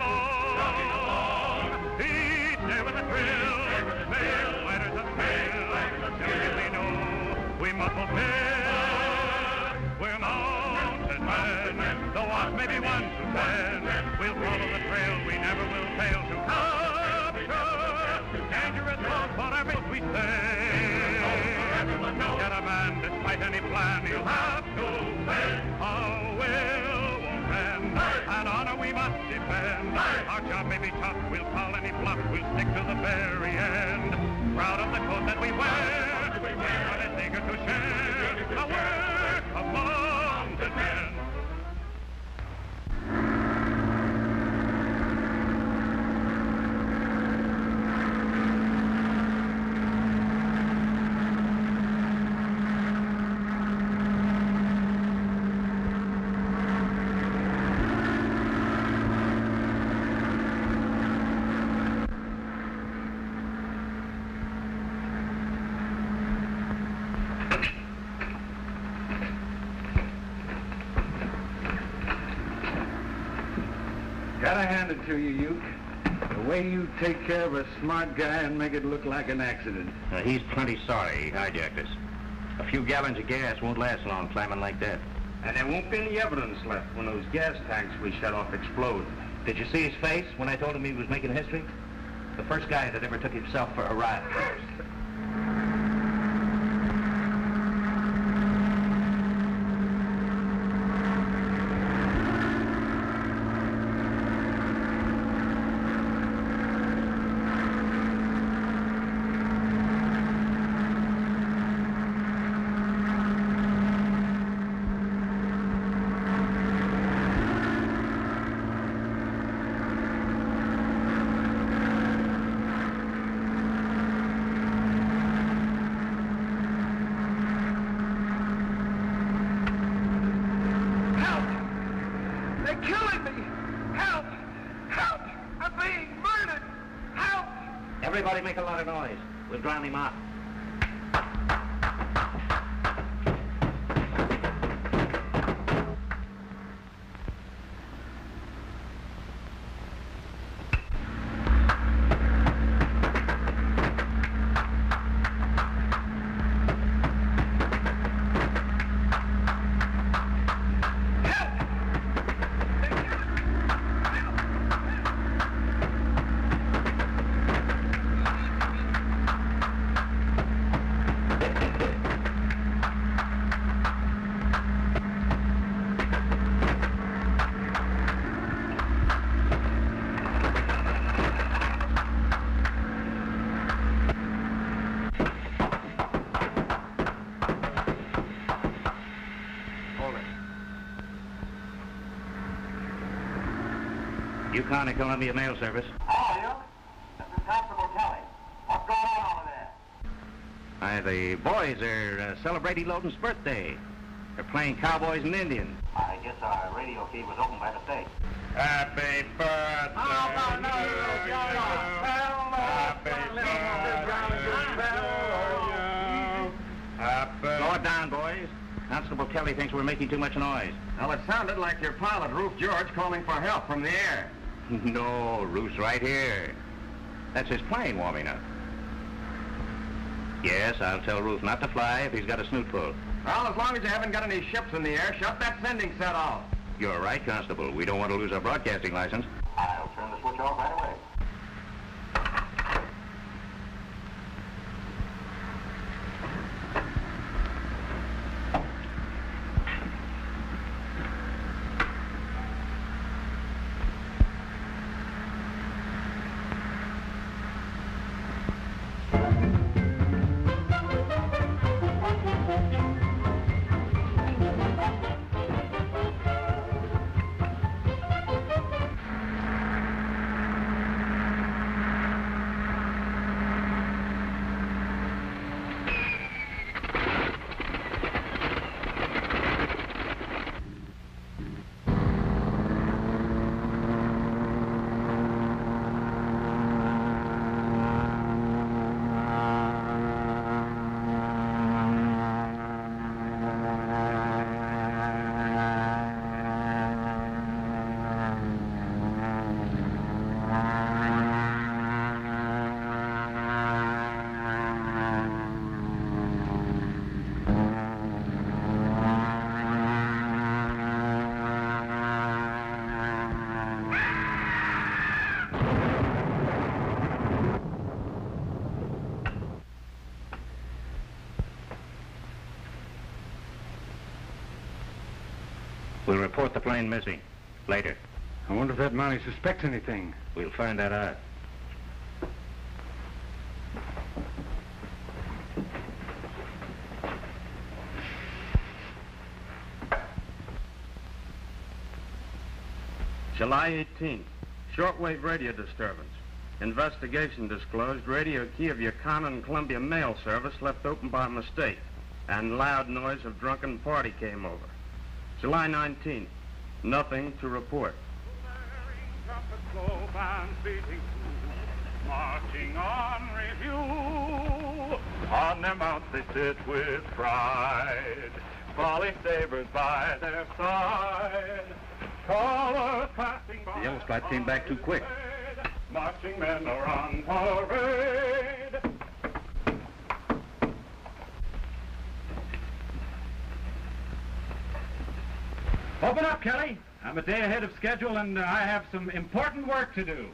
along. Each day with a thrill, male fighters and male, immediately know we must fulfill. We're mounted men, though odds may be 1 to 10. We'll follow the trail, we never will fail to capture dangerous roads forever we stay. Get a man, despite any plan, he'll have to win. Our will won't bend, and honor we must defend. Our job may be tough, we'll call any bluff, we'll stick to the very end. Proud of the coat that we wear, but it's eager to share the work of mounted men. Gotta hand it to you, Uke. The way you take care of a smart guy and make it look like an accident. He's plenty sorry he hijacked us. A few gallons of gas won't last long climbing like that. And there won't be any evidence left when those gas tanks we shut off explode. Did you see his face when I told him he was making history? The first guy that ever took himself for a ride. Everybody make a lot of noise. We'll drown him out. Yukon and Columbia Mail Service. Hello, Luke. This is Constable Kelly. What's going on over there? The boys are celebrating Loden's birthday. They're playing cowboys and Indians. I guess our radio feed was opened by mistake. Happy birthday. Oh, no. Slow it down, boys. Constable Kelly thinks we're making too much noise. Well, it sounded like your pilot, Roof George, calling for help from the air. No, Roof's right here. That's his plane warming up. Yes, I'll tell Roof not to fly if he's got a snoot full. Well, as long as you haven't got any ships in the air, shut that sending set off. You're right, Constable. We don't want to lose our broadcasting license. I'll turn the switch off right away. We'll report the plane missing. Later. I wonder if that Mountie suspects anything. We'll find that out. July 18th. Shortwave radio disturbance. Investigation disclosed radio key of Yukon and Columbia mail service left open by mistake, and loud noise of drunken party came over. July 19th. Nothing to report. Marching on review, on their mounts they sit with pride, falling sabers by their side. Colors passing by. The yellow stripe came back too quick. Marching men are on parade. Open up, Kelly. I'm a day ahead of schedule, and I have some important work to do.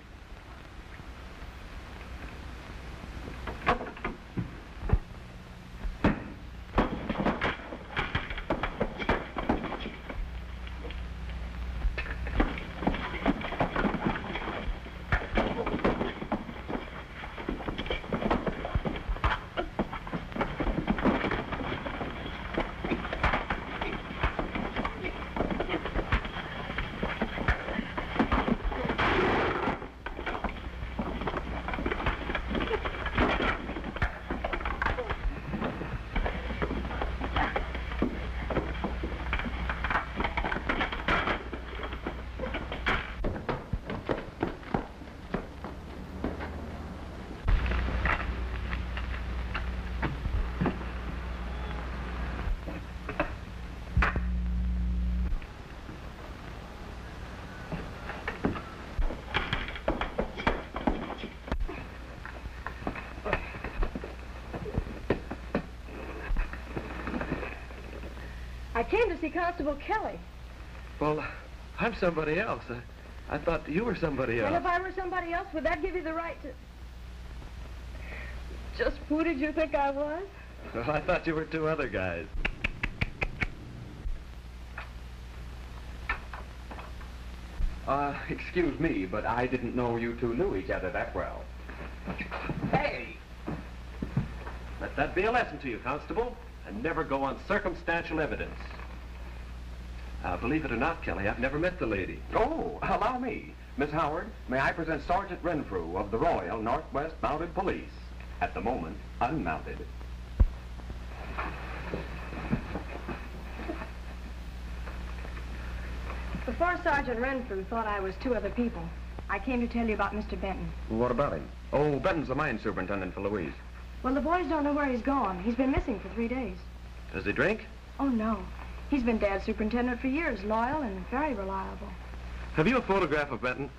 I came to see Constable Kelly. Well, I'm somebody else. I thought you were somebody else. And if I were somebody else, would that give you the right to... Just who did you think I was? Well, I thought you were two other guys. Excuse me, but I didn't know you two knew each other that well. Hey! Let that be a lesson to you, Constable, and never go on circumstantial evidence. Believe it or not, Kelly, I've never met the lady. Oh, allow me. Miss Howard, may I present Sergeant Renfrew of the Royal Northwest Mounted Police, at the moment unmounted. Before Sergeant Renfrew thought I was two other people, I came to tell you about Mr. Benton. What about him? Oh, Benton's the mine superintendent for Louise. Well, the boys don't know where he's gone. He's been missing for 3 days. Does he drink? Oh, no. He's been Dad's superintendent for years, loyal and very reliable. Have you a photograph of Benton?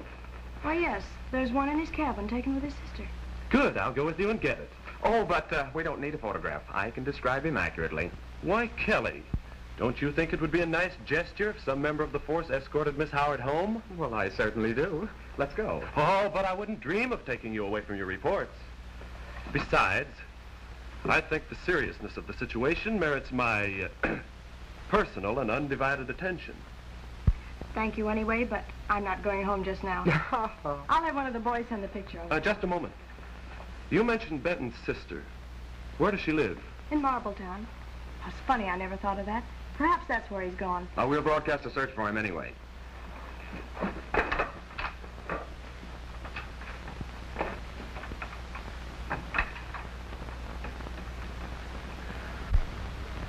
Why, yes. There's one in his cabin taken with his sister. Good, I'll go with you and get it. Oh, but we don't need a photograph. I can describe him accurately. Why, Kelly, don't you think it would be a nice gesture if some member of the force escorted Miss Howard home? Well, I certainly do. Let's go. Oh, but I wouldn't dream of taking you away from your reports. Besides, I think the seriousness of the situation merits my personal and undivided attention. Thank you anyway, but I'm not going home just now. I'll have one of the boys send the picture over. Just a moment. You mentioned Benton's sister. Where does she live? In Marbletown. It's funny, I never thought of that. Perhaps that's where he's gone. We'll broadcast a search for him anyway.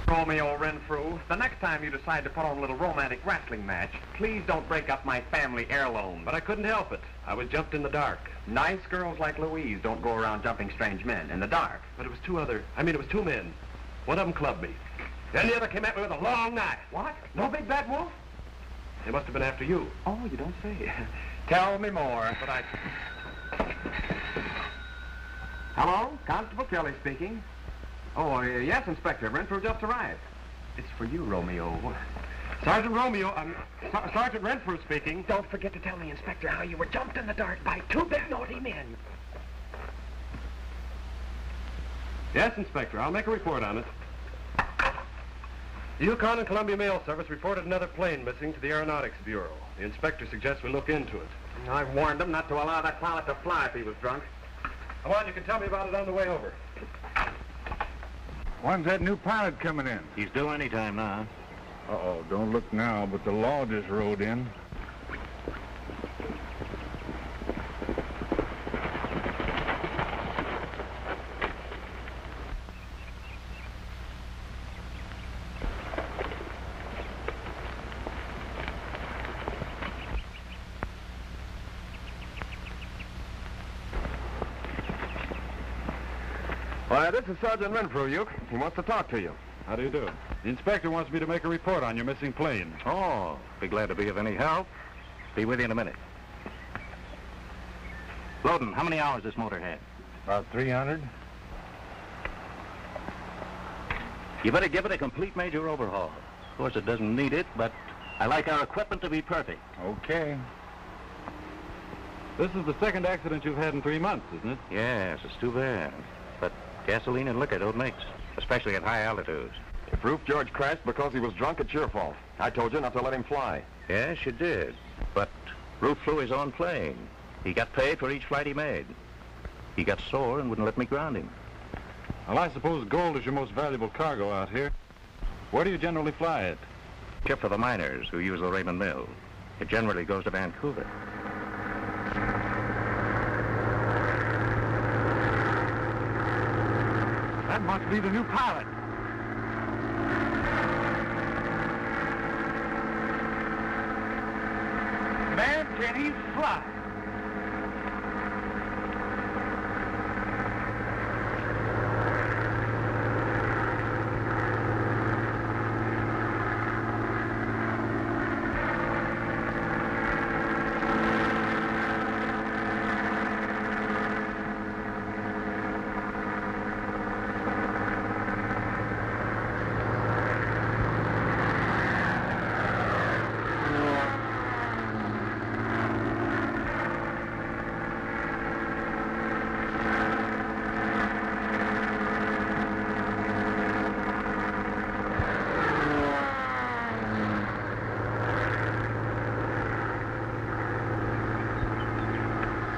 Romeo Renfrew, the next time you decide to put on a little romantic wrestling match, please don't break up my family heirloom. But I couldn't help it. I was jumped in the dark. Nice girls like Louise don't go around jumping strange men in the dark. But it was two men. One of them clubbed me. Then the other came at me with a long knife. What? No big bad wolf? They must have been after you. Oh, you don't say. Tell me more. But I... Hello? Constable Kelly speaking. Oh, yes, Inspector. Renfrew just arrived. It's for you, Romeo. Sergeant Renfrew speaking. Don't forget to tell me, Inspector, how you were jumped in the dark by two big naughty men. Yes, Inspector. I'll make a report on it. The Yukon and Columbia Mail Service reported another plane missing to the Aeronautics Bureau. The inspector suggests we look into it. I warned him not to allow that pilot to fly if he was drunk. Come on, you can tell me about it on the way over. When's that new pilot coming in? He's due any time now. Uh-oh, don't look now, but the law just rode in. Why, this is Sergeant Renfrew, Uke. He wants to talk to you. How do you do? The inspector wants me to make a report on your missing plane. Oh, be glad to be of any help. Be with you in a minute. Loden, how many hours this motor had? About 300. You better give it a complete major overhaul. Of course, it doesn't need it, but I like our equipment to be perfect. Okay. This is the second accident you've had in 3 months, isn't it? Yes, it's too bad. But gasoline and liquor don't mix, especially at high altitudes. If Roof George crashed because he was drunk, it's your fault. I told you not to let him fly. Yes, you did. But Roof flew his own plane. He got paid for each flight he made. He got sore and wouldn't let me ground him. Well, I suppose gold is your most valuable cargo out here. Where do you generally fly it? Ship for the miners who use the Raymond Mill. It generally goes to Vancouver. That must be the new pilot. Man, can he fly?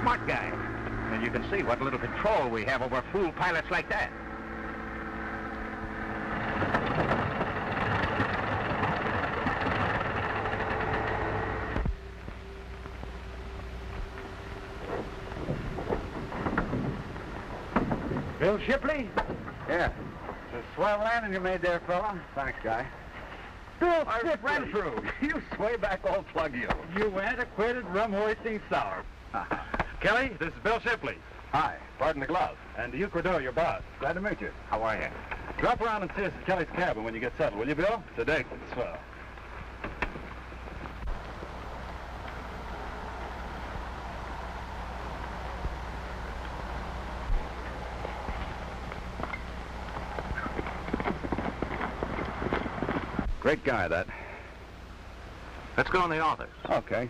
Smart guy. And you can see what little control we have over fool pilots like that. Bill Shipley? Yeah. It's a swell landing you made there, fella. Thanks, guy. Bill Renfrew, you sway back old plug you. You antiquated rum-hoisting sour. Kelly, this is Bill Shipley. Hi. Pardon the glove. And Uke Rideau, your boss. Glad to meet you. How are you? Drop around and see us at Kelly's cabin when you get settled, will you, Bill? Today. Swell. Great guy, that. Let's go in the office. Okay.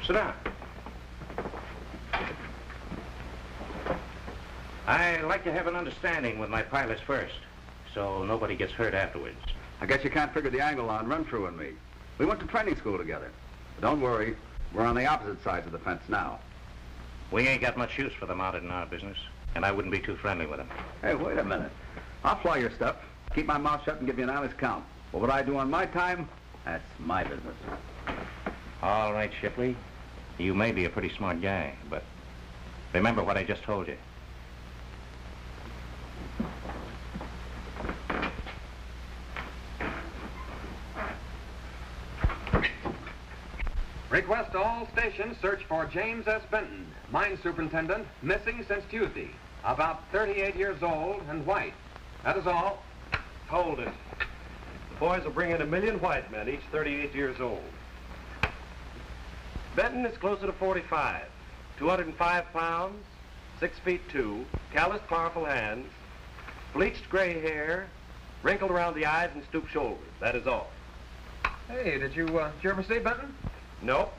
Sit down. I like to have an understanding with my pilots first, so nobody gets hurt afterwards. I guess you can't figure the angle on Renfrew and me. We went to training school together. But don't worry, we're on the opposite sides of the fence now. We ain't got much use for them out in our business, and I wouldn't be too friendly with them. Hey, wait a minute. I'll fly your stuff, keep my mouth shut and give you an honest count. But what I do on my time, that's my business. All right, Shipley. You may be a pretty smart guy, but remember what I just told you. Request all stations search for James S. Benton, mine superintendent, missing since Tuesday. About 38 years old and white. That is all. Hold it. The boys will bring in 1 million white men, each 38 years old. Benton is closer to 45. 205 pounds, 6 feet 2, calloused, powerful hands, bleached gray hair, wrinkled around the eyes and stooped shoulders. That is all. Hey, did you ever see Benton? Nope.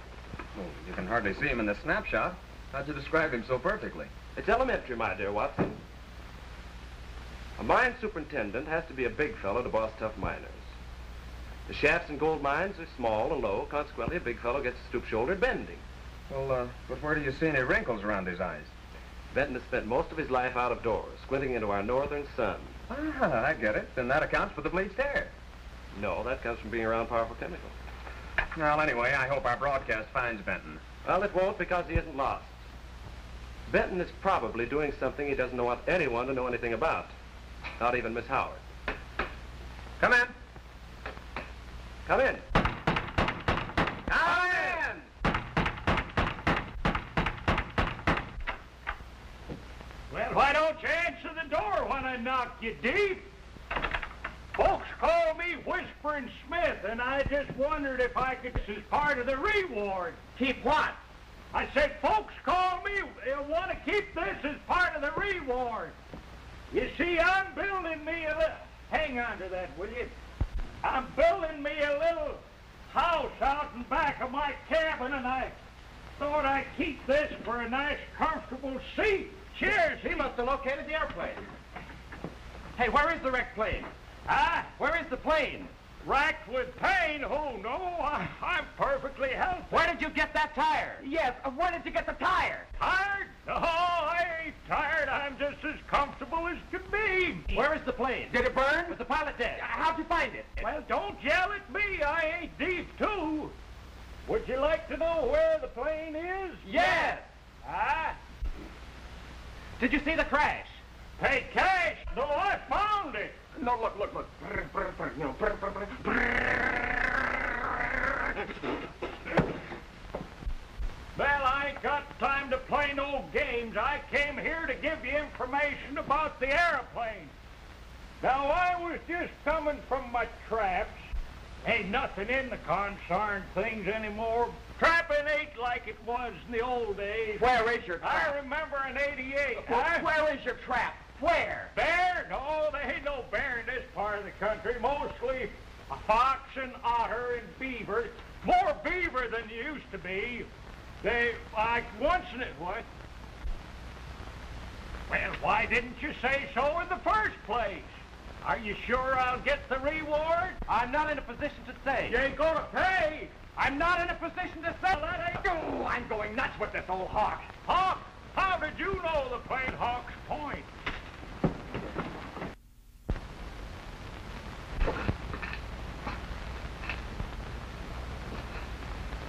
Well, you can hardly see him in the snapshot. How'd you describe him so perfectly? It's elementary, my dear Watson. A mine superintendent has to be a big fellow to boss tough miners. The shafts in gold mines are small and low, consequently a big fellow gets stoop-shouldered bending. Well, but where do you see any wrinkles around his eyes? Benton has spent most of his life out of doors, squinting into our northern sun. Ah, I get it. Then that accounts for the bleached hair. No, that comes from being around powerful chemicals. Well, anyway, I hope our broadcast finds Benton. Well, it won't because he isn't lost. Benton is probably doing something he doesn't want anyone to know anything about. Not even Miss Howard. Come in. Come in. Come in! Well, why don't you answer the door when I knock you deep? Folks call me Whispering Smith, and I just wondered if I could, this is part of the reward. Keep what? I said folks call me, want to keep this as part of the reward. You see, I'm building me a little, hang on to that, will you? I'm building me a little house out in back of my cabin, and I thought I'd keep this for a nice, comfortable seat. Cheers. He must have located the airplane. Hey, where is the wrecked plane? Ah, Where is the plane? racked with pain? Oh, no, I'm perfectly healthy. Where did you get that tire? Yes, where did you get the tire? Tired? No, I ain't tired. I'm just as comfortable as can be. Where is the plane? Did it burn? Was the pilot dead? How'd you find it? Well, don't yell at me. I ain't deep, too. Would you like to know where the plane is? Yes. Ah? Did you see the crash? Pay cash? No, I found it. No, look. Well, I ain't got time to play no games. I came here to give you information about the airplane. Now, I was just coming from my traps. Ain't nothing in the consarned things anymore. Trapping ain't like it was in the old days. Where is your trap? I remember in '88. Where is your trap? Where? Bear? No, there ain't no bear in this part of the country. Mostly a fox and otter and beaver. More beaver than there used to be. They, like, once in it, what? Well, why didn't you say so in the first place? Are you sure I'll get the reward? I'm not in a position to say. You ain't gonna pay. I'm not in a position to say. Well, that ain't... Oh, I'm going nuts with this old hawk. Hawk? How did you know the plane Hawk's Point?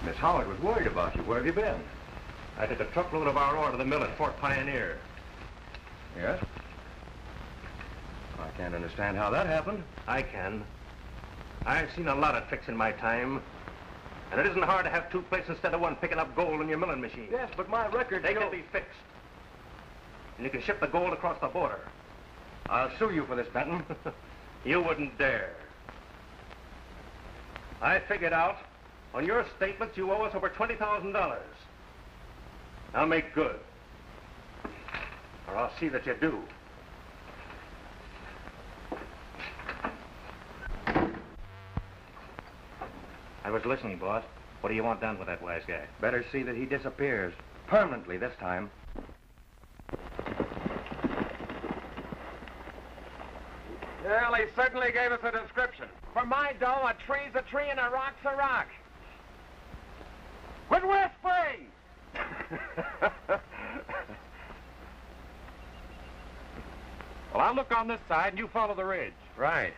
Miss Howard was worried about you. Where have you been? I took a truckload of our ore to the mill at Fort Pioneer. Yes? I can't understand how that happened. I can. I've seen a lot of tricks in my time. And it isn't hard to have two places instead of one picking up gold in your milling machine. Yes, but my record... They can be fixed. And you can ship the gold across the border. I'll sue you for this, Benton. You wouldn't dare. I figured out, on your statements, you owe us over $20,000. Now make good. Or I'll see that you do. I was listening, boss. What do you want done with that wise guy? Better see that he disappears. Permanently this time. Well, he certainly gave us a description. For my dough, a tree's a tree and a rock's a rock. Quit whispering! Well, I'll look on this side and you follow the ridge. Right.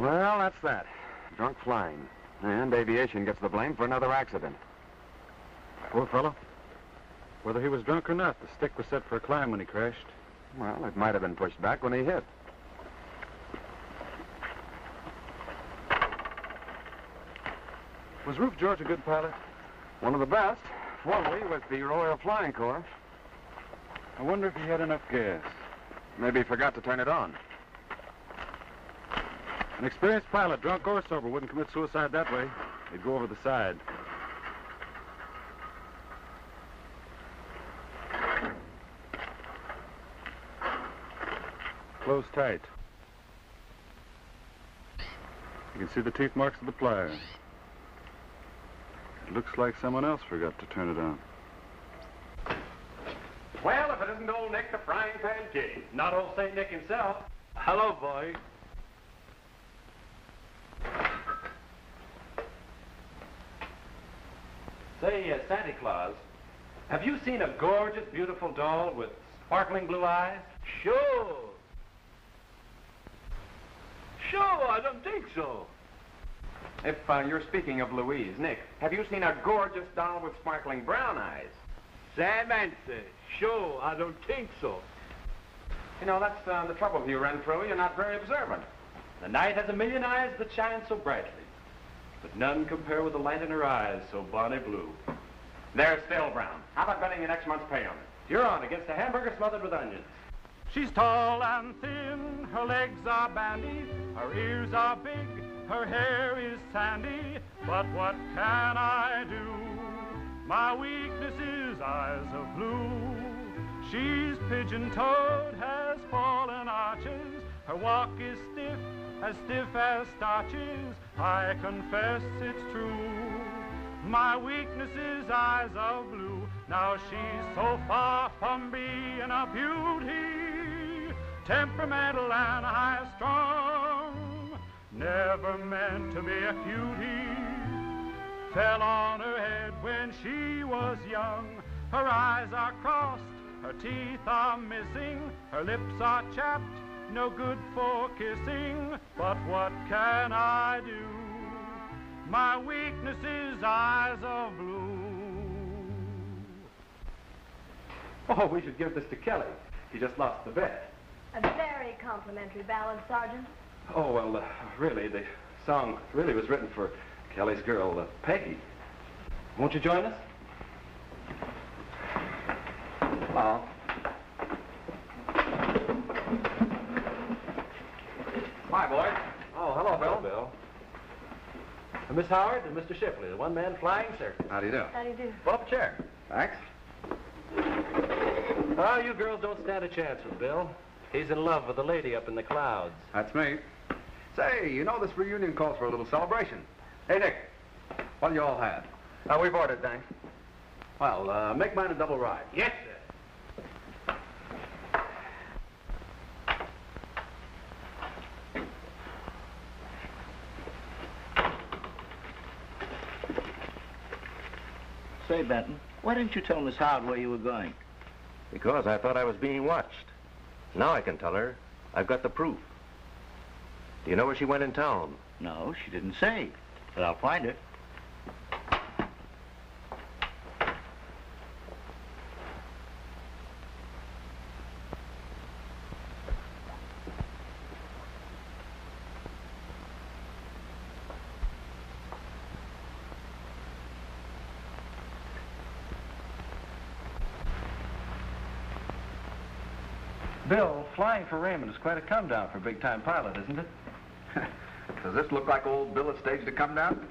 Well, that's that. Drunk flying. And aviation gets the blame for another accident. Poor fellow. Whether he was drunk or not, the stick was set for a climb when he crashed. Well, it might have been pushed back when he hit. Was Roof George a good pilot? One of the best. Formerly with the Royal Flying Corps. I wonder if he had enough gas. Maybe he forgot to turn it on. An experienced pilot, drunk or sober, wouldn't commit suicide that way. He'd go over the side. Close tight. You can see the teeth marks of the pliers. It looks like someone else forgot to turn it on. Well, if it isn't old Nick, the frying pan king. Not old St. Nick himself. Hello, boy. Say, Santa Claus, have you seen a gorgeous, beautiful doll with sparkling blue eyes? Sure. Sure, I don't think so. If you're speaking of Louise, Nick, have you seen a gorgeous doll with sparkling brown eyes? Same answer. Sure, I don't think so. You know, that's the trouble with you, Renfrew. You're not very observant. The night has a million eyes that shine so brightly, but none compare with the light in her eyes so bonny blue. They're still brown. How about betting your next month's pay on it? You're on against a hamburger smothered with onions. She's tall and thin, her legs are bandy, her ears are big, her hair is sandy, but what can I do? My weakness is eyes of blue. She's pigeon-toed, has fallen arches, her walk is stiff as starches, I confess it's true. My weakness is eyes of blue, now she's so far from being a beauty, temperamental and high-strung, never meant to be a cutie, fell on her head when she was young, her eyes are crossed, her teeth are missing, her lips are chapped, no good for kissing, but what can I do? My weakness is eyes of blue. Oh, we should give this to Kelly. He just lost the bet. A very complimentary ballad, Sergeant. Oh, well, really, the song really was written for Kelly's girl, Peggy. Won't you join us? Oh. Hi, boys. Oh, hello, Bill. Miss Howard and Mr. Shipley, the one-man flying circus. How do you do? How do you do? Pull up a chair. Thanks. Oh, you girls don't stand a chance with Bill. He's in love with a lady up in the clouds. That's me. Say, you know this reunion calls for a little celebration. Hey, Nick, what do you all have? We've ordered, thanks. Well, make mine a double ride. Yes, sir. Say, Benton, why didn't you tell Miss Howard where you were going? Because I thought I was being watched. Now I can tell her. I've got the proof. Do you know where she went in town? No, she didn't say, but I'll find her. Bill, flying for Raymond is quite a come-down for a big-time pilot, isn't it? Does this look like old Bill at stage to come down?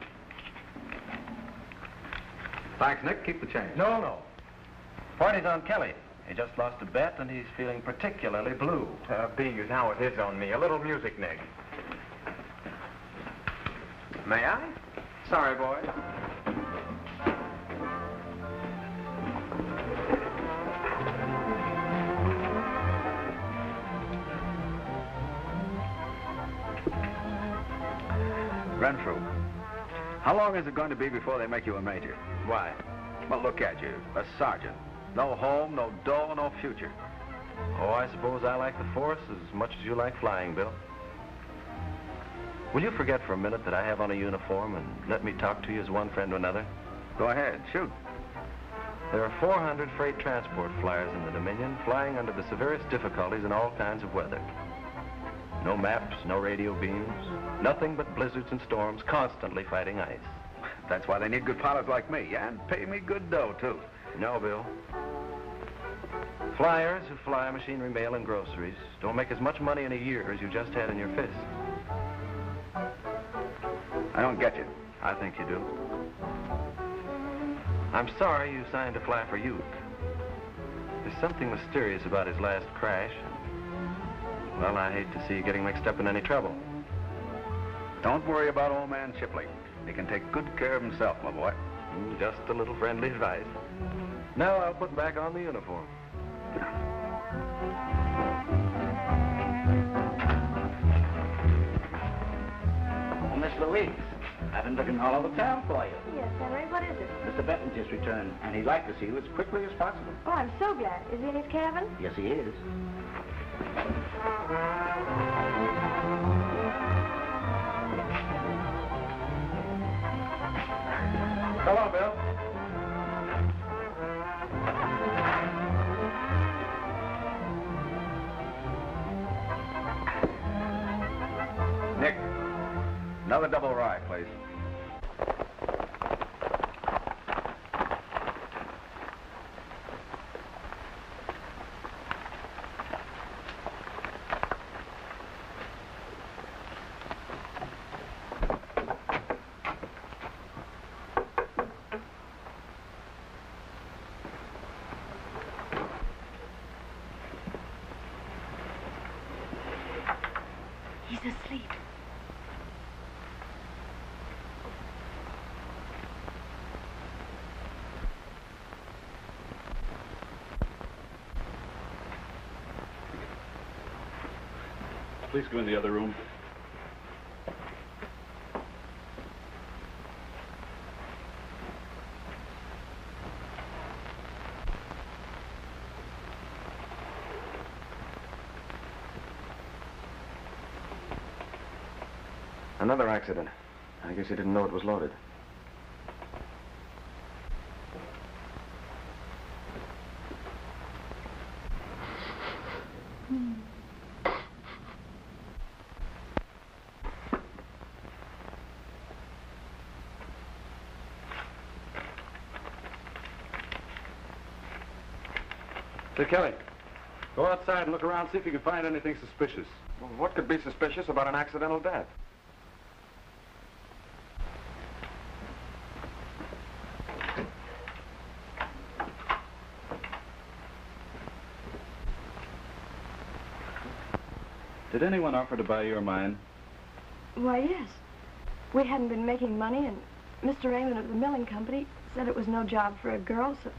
Thanks, Nick. Keep the change. No. Party's on Kelly. He just lost a bet, and he's feeling particularly blue. Being as now it is on me. A little music, Nick. May I? Sorry, boy. Renfrew, how long is it going to be before they make you a major? Why? Well, look at you, a sergeant. No home, no dough, no future. Oh, I suppose I like the force as much as you like flying, Bill. Will you forget for a minute that I have on a uniform and let me talk to you as one friend to another? Go ahead, shoot. There are 400 freight transport flyers in the Dominion flying under the severest difficulties in all kinds of weather. No maps, no radio beams, nothing but blizzards and storms, constantly fighting ice. That's why they need good pilots like me, and pay me good dough, too. No, Bill. Flyers who fly machinery, mail, and groceries don't make as much money in a year as you just had in your fist. I don't get you. I think you do. I'm sorry you signed to fly for Uke. There's something mysterious about his last crash. Well, I hate to see you getting mixed up in any trouble. Don't worry about old man Shipley. He can take good care of himself, my boy. Just a little friendly advice. Now I'll put back on the uniform. Oh, Miss Louise, I've been looking all over town for you. Yes, Henry, what is it? Mr. Benton just returned, and he'd like to see you as quickly as possible. Oh, I'm so glad. Is he in his cabin? Yes, he is. Hello, Bill. Nick, another double rye, please. He's asleep. Please go in the other room. Another accident. I guess he didn't know it was loaded. Say, Kelly, go outside and look around, see if you can find anything suspicious. Well, what could be suspicious about an accidental death? Did anyone offer to buy your mine? Why, yes. We hadn't been making money, and Mr. Raymond of the milling company said it was no job for a girl, so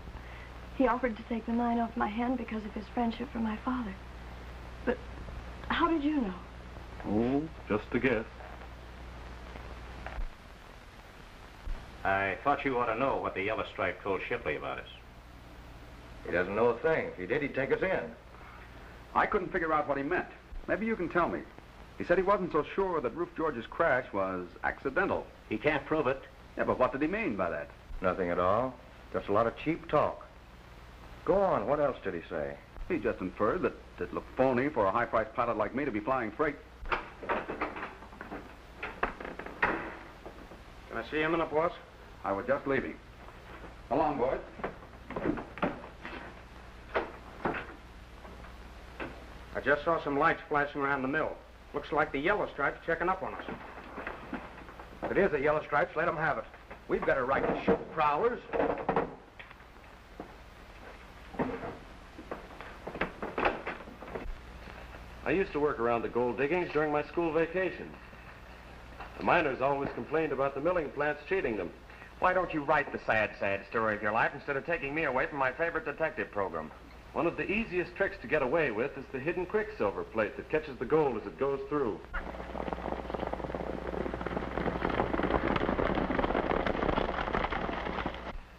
he offered to take the mine off my hand because of his friendship for my father. But how did you know? Oh, just a guess. I thought you ought to know what the Yellow Stripe told Shipley about us. He doesn't know a thing. If he did, he'd take us in. I couldn't figure out what he meant. Maybe you can tell me. He said he wasn't so sure that Roof George's crash was accidental. He can't prove it. Yeah, but what did he mean by that? Nothing at all. Just a lot of cheap talk. Go on. What else did he say? He just inferred that it looked phony for a high-priced pilot like me to be flying freight. Can I see him in a boss? I was just leaving. Along, boys. I just saw some lights flashing around the mill. Looks like the Yellow Stripes checking up on us. If it is the Yellow Stripes, let them have it. We've got a right to shoot prowlers. I used to work around the gold diggings during my school vacation. The miners always complained about the milling plants cheating them. Why don't you write the sad, sad story of your life instead of taking me away from my favorite detective program? One of the easiest tricks to get away with is the hidden quicksilver plate that catches the gold as it goes through.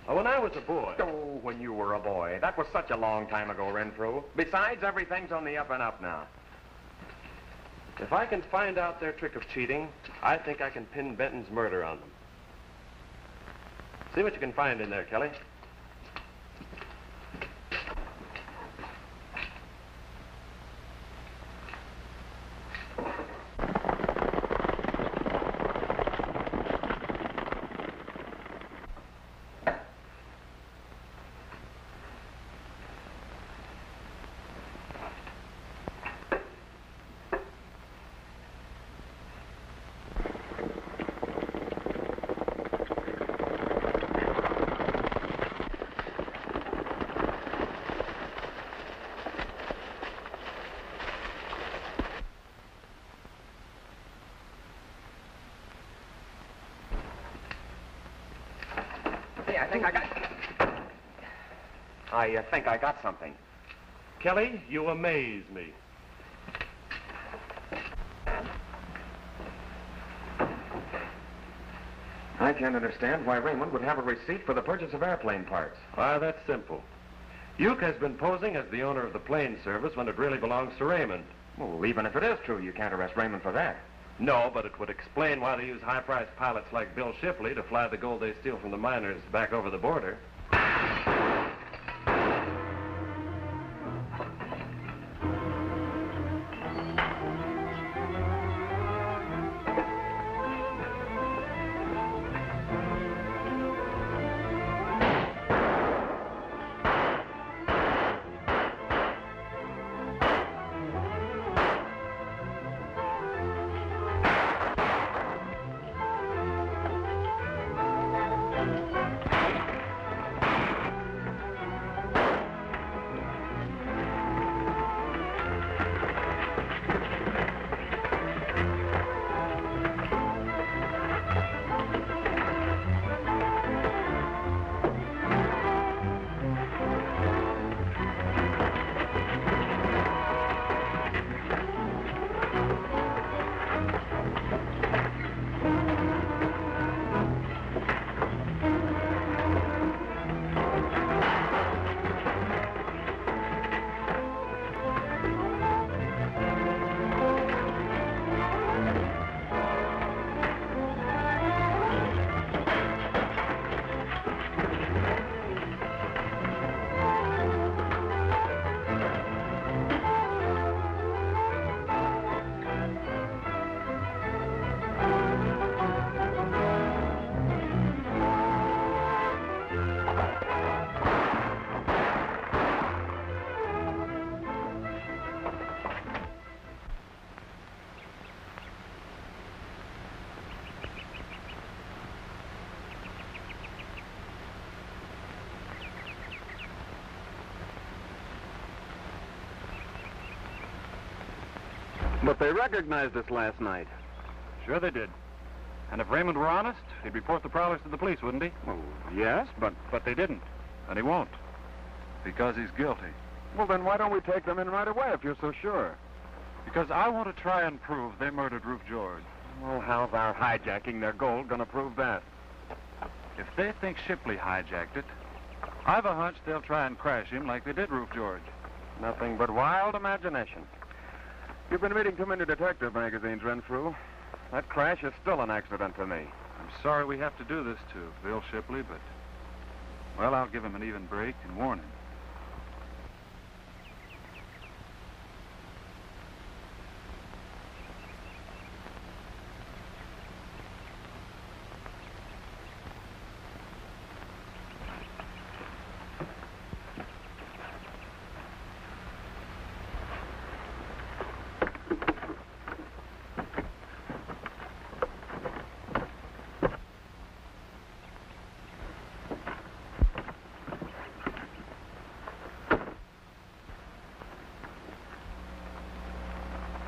When I was a boy... Oh, when you were a boy. That was such a long time ago, Renfrew. Besides, everything's on the up and up now. If I can find out their trick of cheating, I think I can pin Benton's murder on them. See what you can find in there, Kelly. I think I got something. Kelly, you amaze me. I can't understand why Raymond would have a receipt for the purchase of airplane parts. Why, that's simple. Uke has been posing as the owner of the plane service when it really belongs to Raymond. Well, even if it is true, you can't arrest Raymond for that. No, but it would explain why they use high-priced pilots like Bill Shipley to fly the gold they steal from the miners back over the border. But they recognized us last night. Sure they did. And if Raymond were honest, he'd report the prowlers to the police, wouldn't he? Well, yes, but they didn't. And he won't. Because he's guilty. Well, then why don't we take them in right away if you're so sure? Because I want to try and prove they murdered Rufe George. Well, how's our hijacking their gold going to prove that? If they think Shipley hijacked it, I've a hunch they'll try and crash him like they did Rufe George. Nothing but wild imagination. You've been reading too many detective magazines, Renfrew. That crash is still an accident to me. I'm sorry we have to do this to Bill Shipley, but, well, I'll give him an even break and warn him.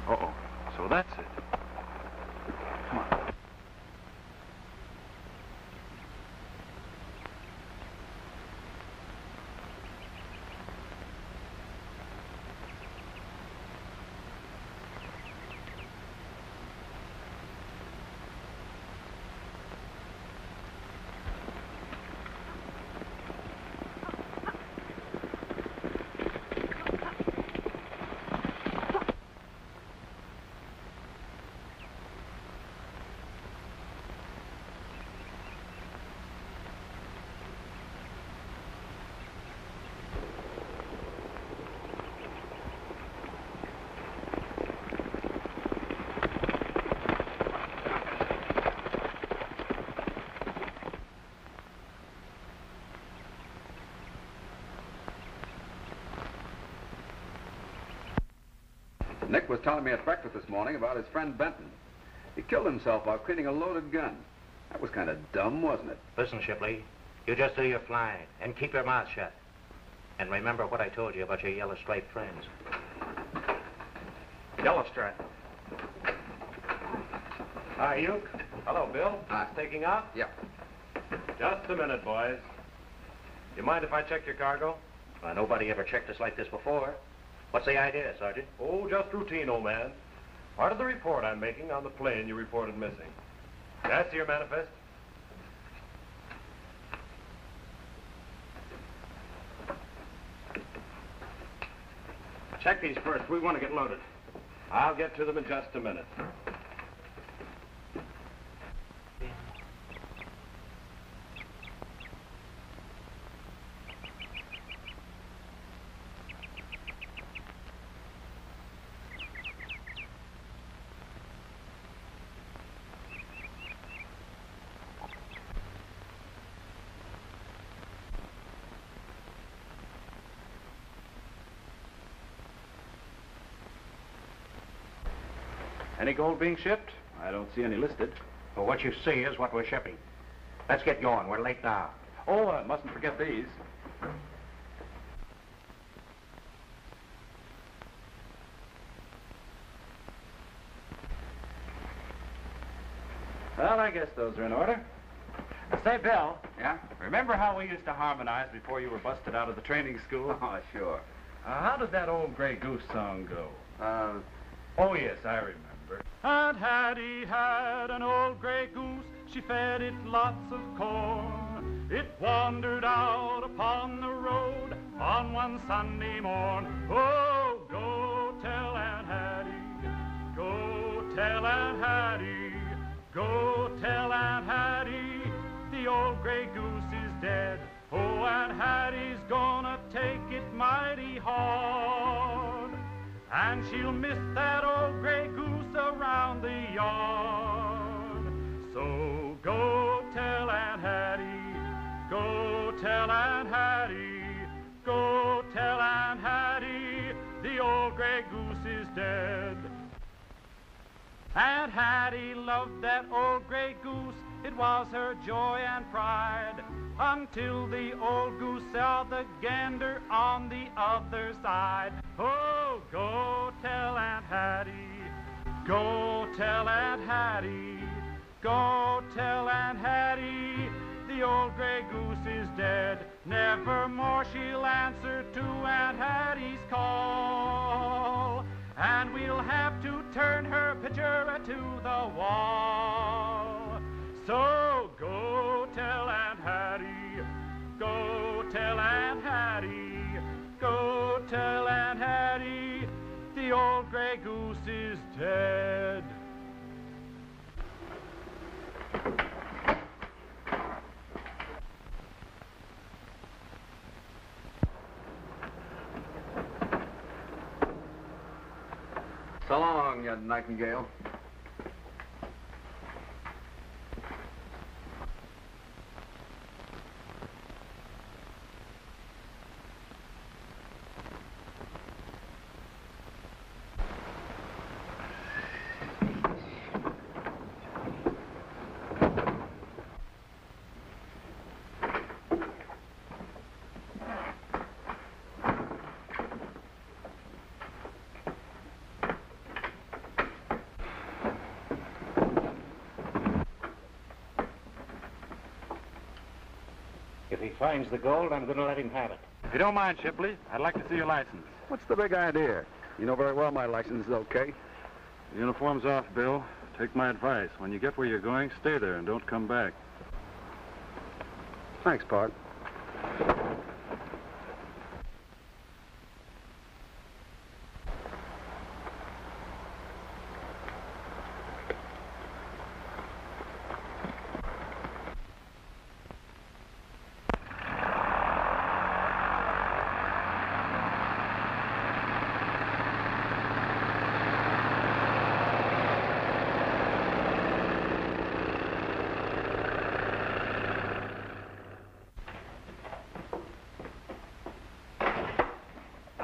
Uh-oh. So that's it. Come on. Nick was telling me at breakfast this morning about his friend Benton. He killed himself while cleaning a loaded gun. That was kind of dumb, wasn't it? Listen, Shipley, you just do your flying and keep your mouth shut. And remember what I told you about your yellow striped friends. Yellow stripe. Hi, Uke. Hello, Bill. Hi. Taking off? Yep. Just a minute, boys. You mind if I check your cargo? Nobody ever checked us like this before. What's the idea, Sergeant? Oh, just routine, old man. Part of the report I'm making on the plane you reported missing. That's your manifest? Check these first. We want to get loaded. I'll get to them in just a minute. Any gold being shipped? I don't see any listed. Well, what you see is what we're shipping. Let's get going. We're late now. Oh, mustn't forget these. Well, I guess those are in order. Say, Bill. Yeah? Remember how we used to harmonize before you were busted out of the training school? Oh, sure. How did that old Gray Goose song go? Oh, yes, I remember. Aunt Hattie had an old gray goose. She fed it lots of corn. It wandered out upon the road on one Sunday morn. Oh, go tell Aunt Hattie, go tell Aunt Hattie, go tell Aunt Hattie, the old gray goose is dead. Oh, Aunt Hattie's gonna take it mighty hard, and she'll miss that old gray goose around the yard. So go tell Aunt Hattie, go tell Aunt Hattie, go tell Aunt Hattie, the old gray goose is dead. Aunt Hattie loved that old gray goose. It was her joy and pride, until the old goose saw the gander on the other side. Oh, go tell Aunt Hattie, go tell Aunt Hattie, go tell Aunt Hattie, the old gray goose is dead. Nevermore she'll answer to Aunt Hattie's call, and we'll have to turn her pitcher to the wall. So go tell Aunt Hattie, go tell Aunt Hattie, go tell Aunt Hattie, the old gray goose is dead. So long, you nightingale. If he finds the gold, I'm going to let him have it. If you don't mind, Shipley, I'd like to see your license. What's the big idea? You know very well my license is okay. The uniform's off, Bill. Take my advice. When you get where you're going, stay there and don't come back. Thanks, Pard.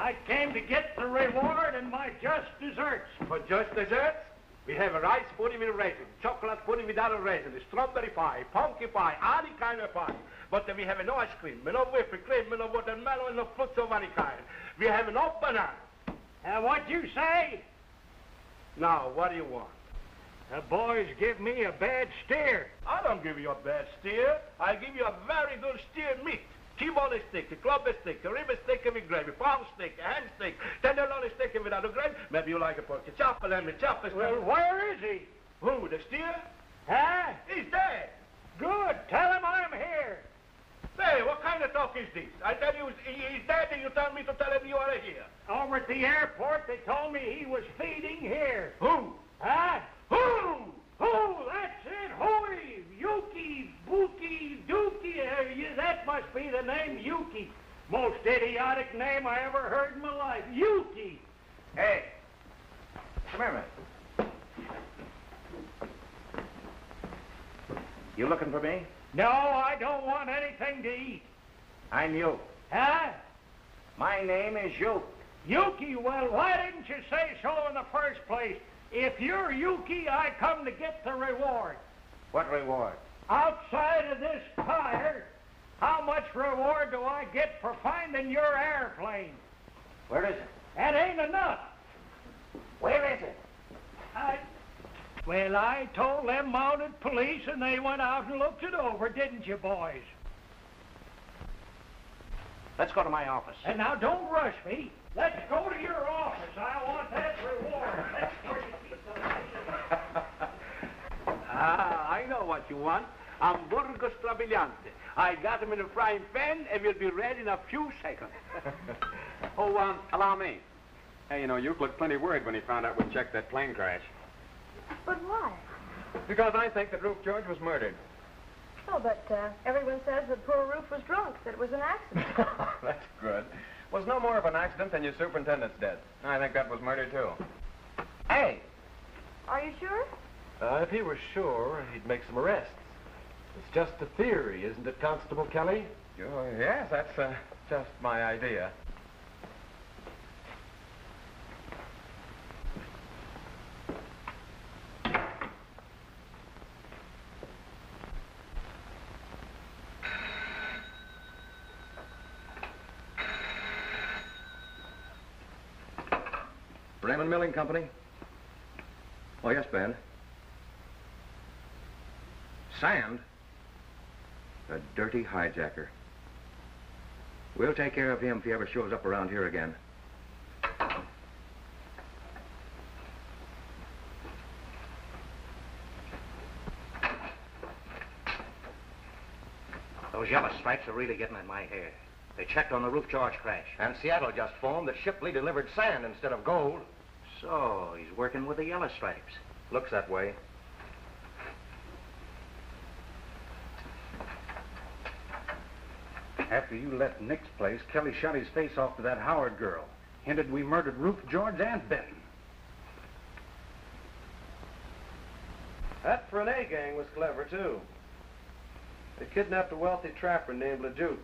I came to get the reward and my just desserts. For just desserts, we have a rice pudding with raisin, chocolate pudding without a raisin, strawberry pie, pumpkin pie, any kind of pie. But we have no ice cream, no whipped cream, no watermelon, no fruits of any kind. We have no banana. And what you say? Now, what do you want? The boys give me a bad steer. I don't give you a bad steer. I give you a very good steer meat. T-bone steak, a club steak, a rib steak with gravy, pound steak, a hand steak, tenderloin steak without a gravy. Maybe you like a pork chop, a lamb chop. Well, where is he? Who, the steer? Huh? He's dead. Good. Tell him I'm here. Hey, what kind of talk is this? I tell you he's dead and you tell me to tell him you are here. Over at the airport, they told me he was feeding here. Who? Huh? Who? Who? That's it. Hooey. Yuki, Buki, Dookie. That must be the name Yuki. Most idiotic name I ever heard in my life. Yuki. Hey, come here, man. You looking for me? No, I don't want anything to eat. I'm you. Huh? My name is Yuke. Yuki? Well, why didn't you say so in the first place? If you're Yuki, I come to get the reward. What reward? Outside of this tire, how much reward do I get for finding your airplane? Where is it? That ain't enough. Where is it? Well, I told them mounted police and they went out and looked it over, didn't you, boys? Let's go to my office. And now don't rush me. Let's go to your office. I want that reward. That's where you keep the license. I know what you want. Hamburger strabiliante. I got them in a frying pan and we'll be ready in a few seconds. Oh, allow me. Hey, you know, Uke looked plenty worried when he found out we checked that plane crash. But why? Because I think that Roof George was murdered. Oh, but everyone says that poor Roof was drunk, that it was an accident. That's good. Was no more of an accident than your superintendent's death. I think that was murder, too. Hey! Are you sure? If he were sure, he'd make some arrests. It's just a theory, isn't it, Constable Kelly? Oh, yes, that's just my idea. Raymond Milling Company? Oh, yes, Ben. Sand? A dirty hijacker. We'll take care of him if he ever shows up around here again. Those yellow stripes are really getting in my hair. They checked on the Roof George crash. And Seattle just phoned that Shipley delivered sand instead of gold. So, he's working with the yellow stripes. Looks that way. After you left Nick's place, Kelly shot his face off to that Howard girl. Hinted we murdered Roof George and Benton. That Frenet gang was clever, too. They kidnapped a wealthy trapper named LeDuc.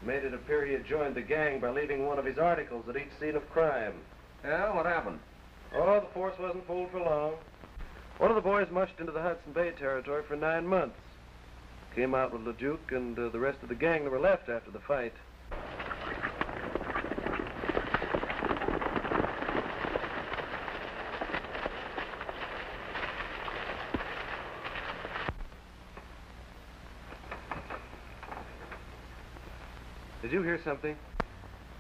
Made it appear he had joined the gang by leaving one of his articles at each scene of crime. Yeah, what happened? Oh, the force wasn't fooled for long. One of the boys mushed into the Hudson Bay territory for 9 months. Came out with LeDuc and the rest of the gang that were left after the fight. Did you hear something?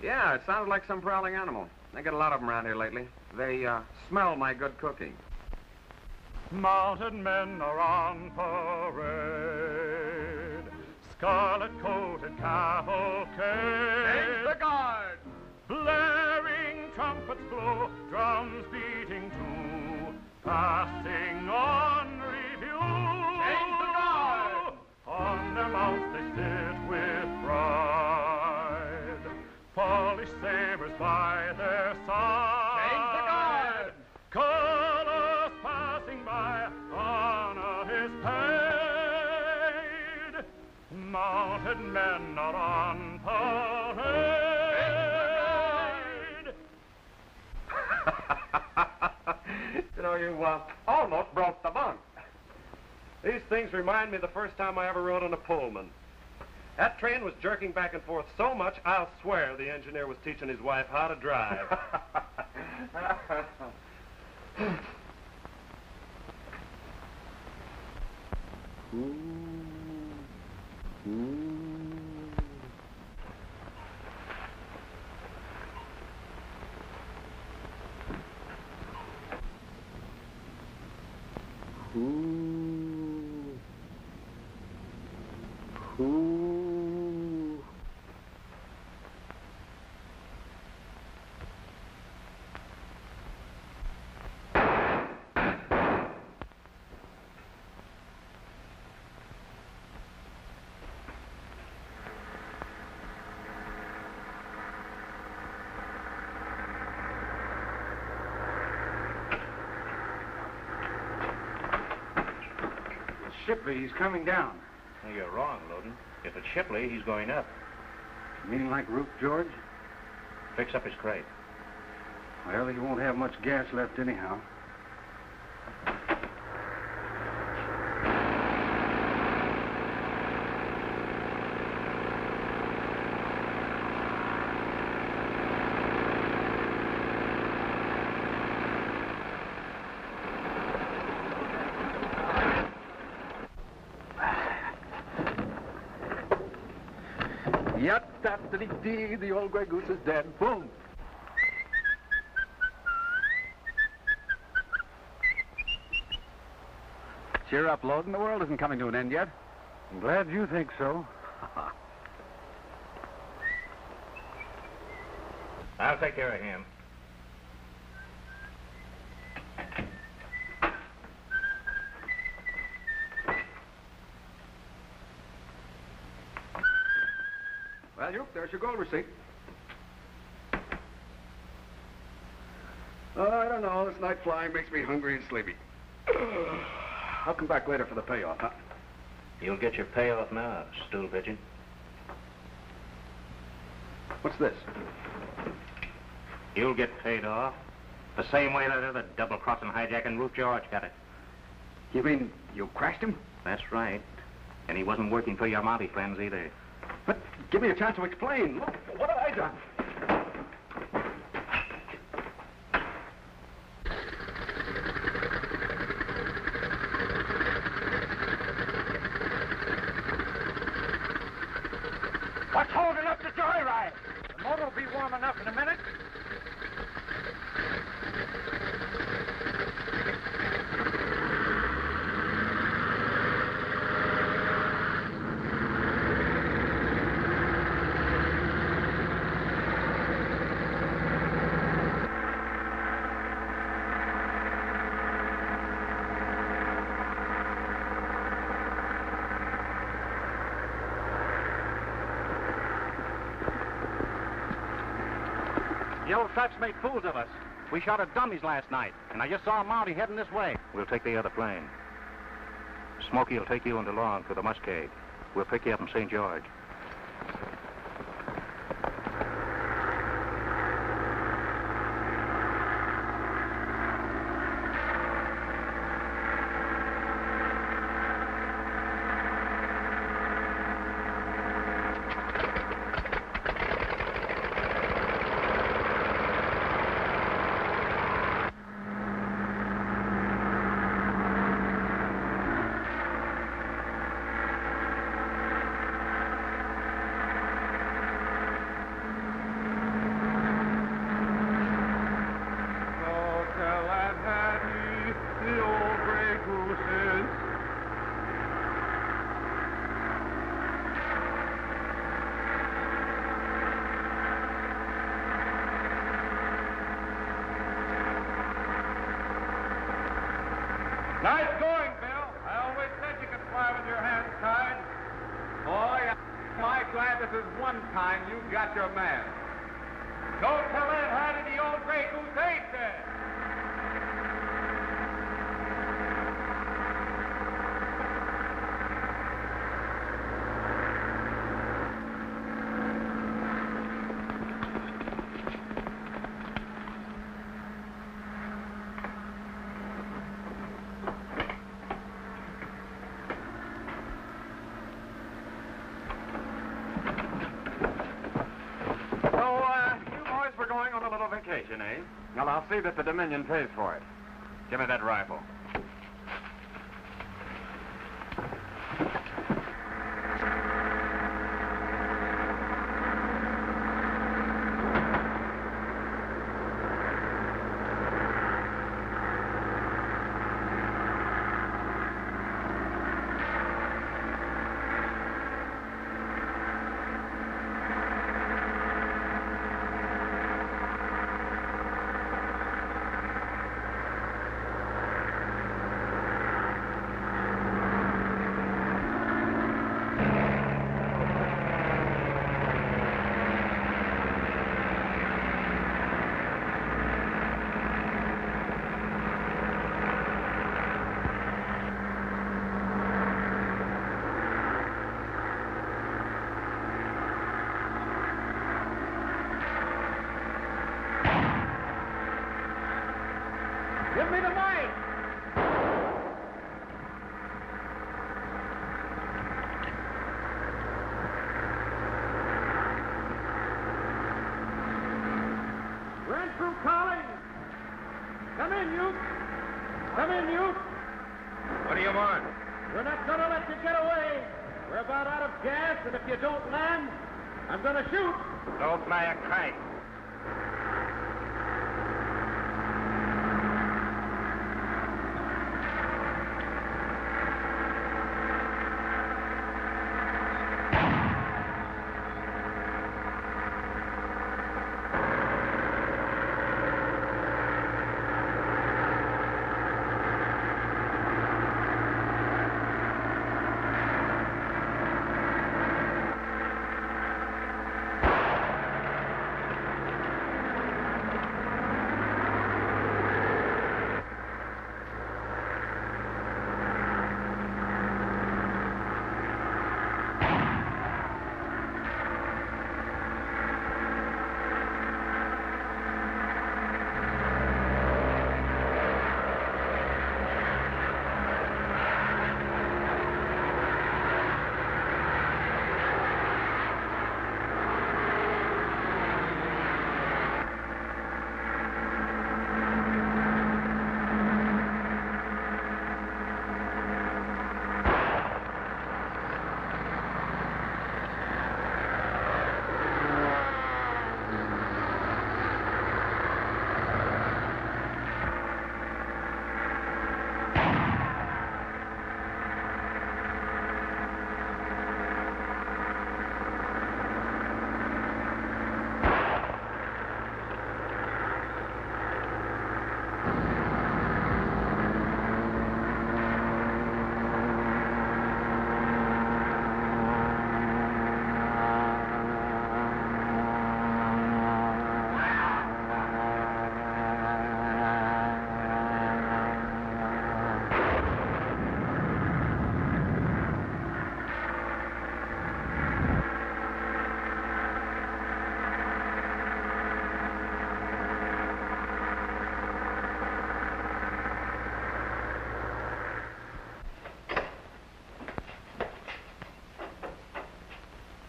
Yeah, it sounded like some prowling animal. They get a lot of them around here lately. They smell my good cooking. Mounted men are on parade, scarlet-coated cavalcade. Change the guard! Blaring trumpets blow, drums beating too, passing on review. Change the guard! On their mounts they sit with pride, polished sabers by their side. Change the guard! Colors passing by, honor is paid. Mounted men are on parade. You know, you almost broke the bunk. These things remind me of the first time I ever rode on a Pullman. That train was jerking back and forth so much, I'll swear the engineer was teaching his wife how to drive. Shipley, he's coming down. No, you're wrong, Loden. If it's Shipley, he's going up. You mean like Roof George? Fix up his crate. Well, he won't have much gas left anyhow. Yat-tat-dee-dee, the old gray goose is dead. Boom. Cheer up, Loden. The world isn't coming to an end yet. I'm glad you think so. I'll take care of him. Well, there's your gold receipt. I don't know. This night flying makes me hungry and sleepy. I'll come back later for the payoff, huh? You'll get your payoff now, stool pigeon. What's this? You'll get paid off the same way that other double-crossing hijacking Roof George got it. You mean you crashed him? That's right. And he wasn't working for your Mountie friends either. But give me a chance to explain. Look, what have I done? What's holding up the joyride? The motor will be warm enough in a minute. The old trucks made fools of us. We shot at dummies last night, and I just saw a Mountie heading this way. We'll take the other plane. Smokey will take you into Long for the Muscade. We'll pick you up in St. George. Nice going, Bill. I always said you could fly with your hands tied. Boy, am I glad this is one time you got your man. Go tell that Hattie the old gray goose ain't dead. violation, eh? Well, I'll see that the Dominion pays for it. Give me that rifle. Give me the knife! Renfrew calling! Come in, you! Come in, you! What do you want? We're not gonna let you get away. We're about out of gas, and if you don't land, I'm gonna shoot. Don't fly a kite.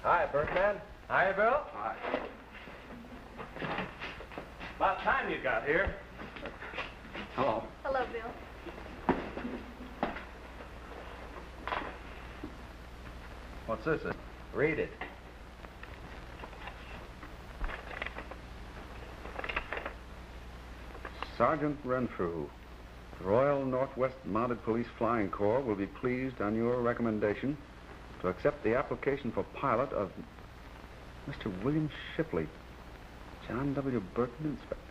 Hi, Birdman. Hi, Bill. Hi. About time you got here. Hello. Hello, Bill. What's this? Read it. Sergeant Renfrew, the Royal Northwest Mounted Police Flying Corps will be pleased on your recommendation to accept the application for pilot of Mr. William Shipley, John W. Burton, Inspector.